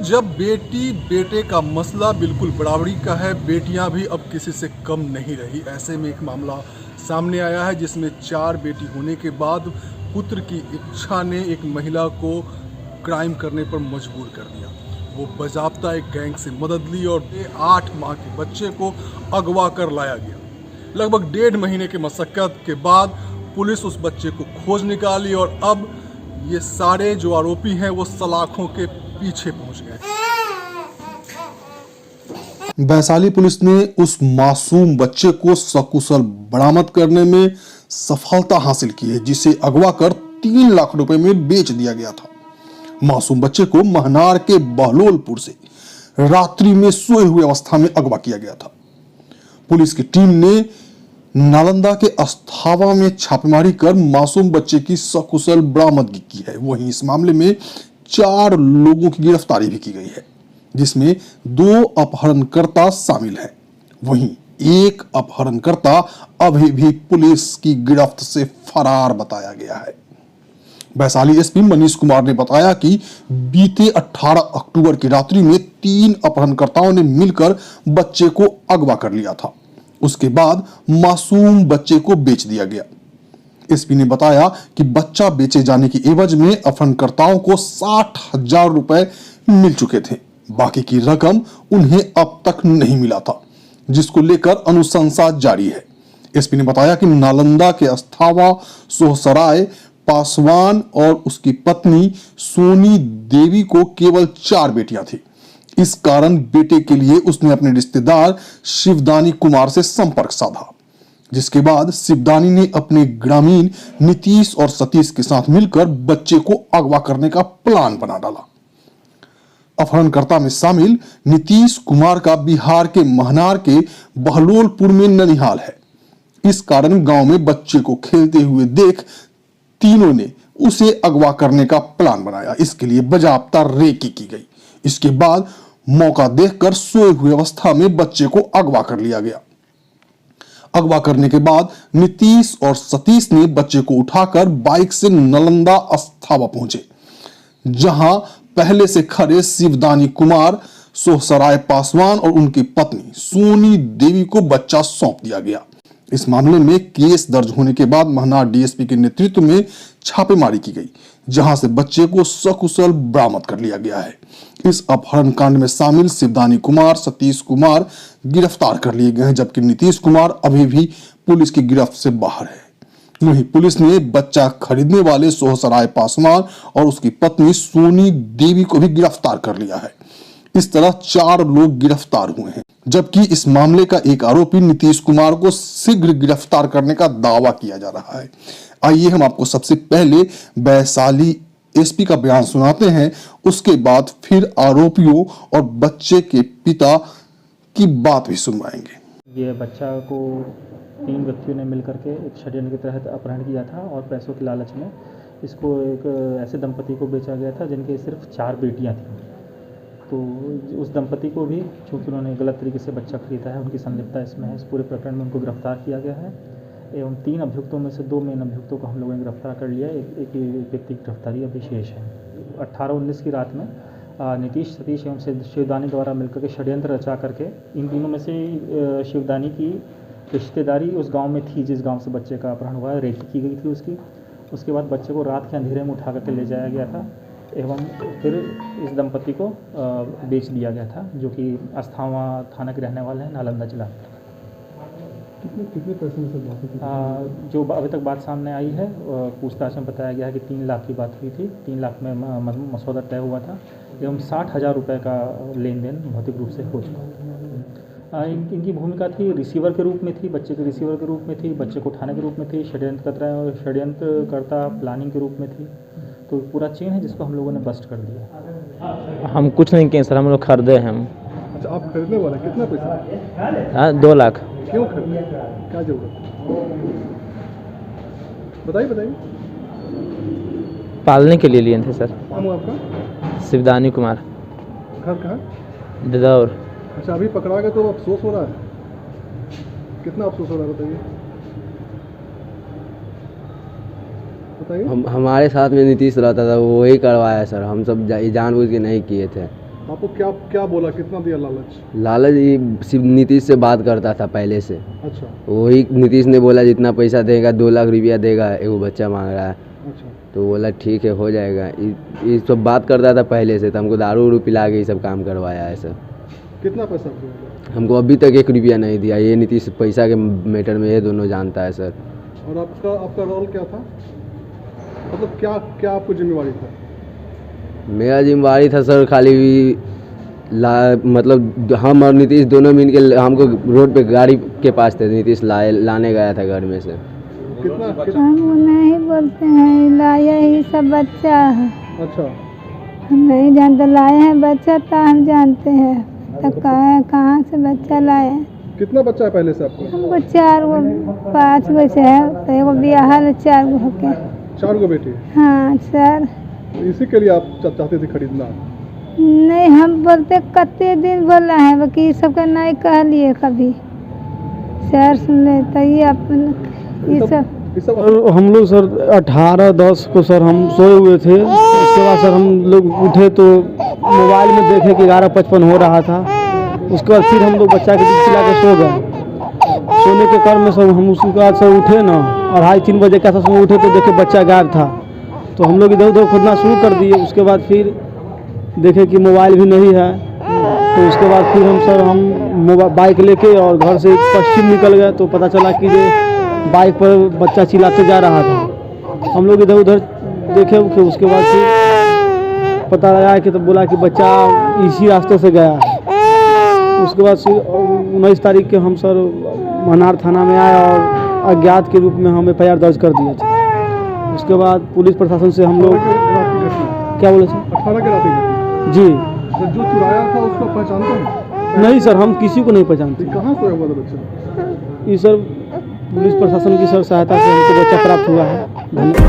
जब बेटी बेटे का मसला बिल्कुल बराबरी का है, बेटियां भी अब किसी से कम नहीं रही। ऐसे में एक मामला सामने आया है जिसमें 4 बेटी होने के बाद पुत्र की इच्छा ने एक महिला को क्राइम करने पर मजबूर कर दिया। वो बाज़ाब्ता एक गैंग से मदद ली और 8 माह के बच्चे को अगवा कर लाया गया। लगभग 1.5 महीने के मशक्कत के बाद पुलिस उस बच्चे को खोज निकाली और अब ये सारे जो आरोपी हैं वो सलाखों के पीछे पहुंच गए। वैशाली पुलिस ने उस मासूम बच्चे को सकुशल बरामद करने में सफलता हासिल की है, जिसे अगवा कर 3 लाख रुपए में बेच दिया गया था। मासूम बच्चे को महनार के बहलोलपुर से रात्रि में सोए हुए अवस्था में अगवा किया गया था। पुलिस की टीम ने नालंदा के अस्थावा में छापेमारी कर मासूम बच्चे की सकुशल बरामदगी की है। वहीं इस मामले में 4 लोगों की गिरफ्तारी भी की गई है, जिसमें 2 अपहरणकर्ता शामिल हैं। वहीं एक अपहरणकर्ता अभी भी पुलिस की गिरफ्त से फरार बताया गया है। वैशाली एसपी मनीष कुमार ने बताया कि बीते 18 अक्टूबर की रात्रि में 3 अपहरणकर्ताओं ने मिलकर बच्चे को अगवा कर लिया था। उसके बाद मासूम बच्चे को बेच दिया गया। एसपी ने बताया कि बच्चा बेचे जाने की एवज में अपहरणकर्ताओं को 60,000 रुपए मिल चुके थे। बाकी की रकम उन्हें अब तक नहीं मिला था, जिसको लेकर अनुशंसा जारी है। एसपी ने बताया कि नालंदा के अस्थावा सोहसराय पासवान और उसकी पत्नी सोनी देवी को केवल 4 बेटियां थी। इस कारण बेटे के लिए उसने अपने रिश्तेदार शिवदानी कुमार से संपर्क साधा, जिसके बाद शिवदानी ने अपने ग्रामीण नीतीश और सतीश के साथ मिलकर बच्चे को अगवा करने का प्लान बना डाला। अपहरणकर्ता में शामिल नीतीश कुमार का बिहार के महनार के बहलोलपुर में ननिहाल है। इस कारण गांव में बच्चे को खेलते हुए देख तीनों ने उसे अगवा करने का प्लान बनाया। इसके लिए बाजाब्ता रेकी की गई। इसके बाद मौका देखकर सोए हुए अवस्था में बच्चे को अगवा कर लिया गया। अगवा करने के बाद नीतीश और सतीश ने बच्चे को उठाकर बाइक से नालंदा अस्थावा पहुंचे, जहां पहले से खड़े शिवदानी कुमार, सोहसराय पासवान और उनकी पत्नी सोनी देवी को बच्चा सौंप दिया गया। इस मामले में केस दर्ज होने के बाद महनार डीएसपी के नेतृत्व में छापेमारी की गई, जहां से बच्चे को सकुशल बरामद कर लिया गया है। इस अपहरण कांड में शामिल शिवदानी कुमार, सतीश कुमार गिरफ्तार कर लिए गए हैं, जबकि नीतीश कुमार अभी भी पुलिस की गिरफ्त से बाहर है। वहीं पुलिस ने बच्चा खरीदने वाले सोहसराय पासवान और उसकी पत्नी सोनी देवी को भी गिरफ्तार कर लिया है। इस तरह 4 लोग गिरफ्तार हुए हैं, जबकि इस मामले का एक आरोपी नीतीश कुमार को शीघ्र गिरफ्तार करने का दावा किया जा रहा है। आइए हम आपको सबसे पहले वैशाली एसपी का बयान सुनाते हैं, उसके बाद फिर आरोपियों और बच्चे के पिता की बात भी सुनवाएंगे। ये बच्चा को 3 व्यक्तियों ने मिलकर के एक षड्यंत्र के तहत अपहरण किया था और पैसों के लालच में इसको एक ऐसे दंपति को बेचा गया था जिनके सिर्फ 4 बेटियां थीं। तो उस दंपति को भी, चूँकि उन्होंने गलत तरीके से बच्चा खरीदा है, उनकी संलिप्तता इसमें है। इस पूरे प्रकरण में उनको गिरफ्तार किया गया है एवं 3 अभियुक्तों में से 2 मेन अभियुक्तों को हम लोगों ने गिरफ्तार कर लिया है। एक व्यक्ति की गिरफ्तारी अभी शेष है। 18-19 की रात में नीतीश, सतीश एवं शिवदानी द्वारा मिलकर के षड्यंत्र रचा करके इन तीनों में से शिवदानी की रिश्तेदारी उस गांव में थी जिस गांव से बच्चे का अपहरण हुआ है, रेकी की गई थी उसकी। उसके बाद बच्चे को रात के अंधेरे में उठा करके ले जाया गया था एवं फिर इस दंपति को बेच दिया गया था, जो कि अस्थावा थाना के रहने वाले हैं, नालंदा जिला। कितने पैसे में से बात जो अभी तक बात सामने आई है, पूछताछ में बताया गया है कि 3 लाख की बात हुई थी। 3 लाख में मसौदा तय हुआ था एवं 60,000 रुपये का लेन देन भौतिक रूप से हो चुका। इनकी भूमिका थी रिसीवर के रूप में थी, बच्चे के रिसीवर के रूप में थी, बच्चे को उठाने के रूप में थी, षड्यंत्रकर्ता प्लानिंग के रूप में थी। तो पूरा चेन है जिसको हम लोगों ने बस्ट कर दिया। हम कुछ नहीं किए सर, हम लोग खरीदे हैं। हम अच्छा, आप खरीदने वाले कितना पैसा? हाँ, 2 लाख। क्यों खरीदे, क्या जरूरत? बताइए। पालने के लिए लिए थे सर। नाम आपका? शिवदानी कुमार। घर कहाँ? ददौर। अच्छा, अभी पकड़ा गए तो अफसोस हो रहा है? कितना अफसोस हो रहा है बताइए। हमारे साथ में नीतीश रहता था, वो वही करवाया सर। हम सब जानबूझ के नहीं किए थे। आपको क्या क्या बोला, कितना दिया लालच? लालच ये सिर्फ नीतीश से बात करता था पहले से। अच्छा वही नीतीश ने बोला जितना पैसा देगा 2 लाख रुपया देगा, एगो बच्चा मांग रहा है। अच्छा तो बोला ठीक है हो जाएगा। ये सब बात करता था पहले से, तो हमको दारू उरू पिला के ये सब काम करवाया है सर। कितना पैसा आपको मिला? हमको अभी तक 1 रुपया नहीं दिया। ये नीतीश पैसा के मैटर में ये दोनों जानता है सर। और आपका रोल क्या था, मतलब क्या क्या आपको जिम्मेवारी था? मेरा जिम्मेवारी था सर खाली मतलब हम और नीतीश दोनों मिल के हमको रोड पे गाड़ी के पास थे, नीतीश लाने गया था घर में से। कितना हम नहीं बोलते हैं, लाया ही सब बच्चा है। अच्छा हम नहीं जानते, लाए हैं बच्चा तो हम जानते हैं, तो कहाँ से बच्चा लाए हैं। कितना बच्चा है पहले से आपको? हमको 4 गो 5 गो से है, तो एगो ब्याह है 4 गो होके। 4 गो बेटी? हाँ सर। इसी के लिए आप चाहते थे खरीदना? नहीं, हम बोलते कते दिन बोला है बाकी सबका नहीं कह लिए कभी सर, सुन ले तो ये अपन ये सब और हम लोग सर 18-10 को सर हम सोए हुए थे। उसके बाद सर हम लोग उठे तो मोबाइल में देखे कि 11:55 हो रहा था। उसके बाद फिर हम लोग बच्चा के दूध पिला के सो गए। सोने के क्रम में सर हम उसके बाद सर उठे ना, 2:30-3 बजे के आसपास में उठे तो देखे बच्चा गायब था। तो हम लोग इधर उधर खोजना शुरू कर दिए। उसके बाद फिर देखे कि मोबाइल भी नहीं है। तो उसके बाद फिर हम बाइक लेके और घर से पश्चिम निकल गए। तो पता चला कि ये बाइक पर बच्चा चिल्लाते जा रहा था। हम लोग इधर उधर देखे कि उसके बाद फिर पता लगा कि तो बोला कि बच्चा इसी रास्ते से गया। उसके बाद फिर 19 तारीख के हम सर मनार थाना में आए और अज्ञात के रूप में हम FIR दर्ज कर दिए थे। उसके बाद पुलिस प्रशासन से हम लोग क्या बोले सर? 18 के रात में जी। तो जो चुराया था उसको पहचानते हैं? नहीं सर, हम किसी को नहीं पहचानते। कहाँ सोया हुआ था बच्चा? ये सर पुलिस प्रशासन की सर सहायता से हमको बच्चा प्राप्त हुआ है। धन्यवाद।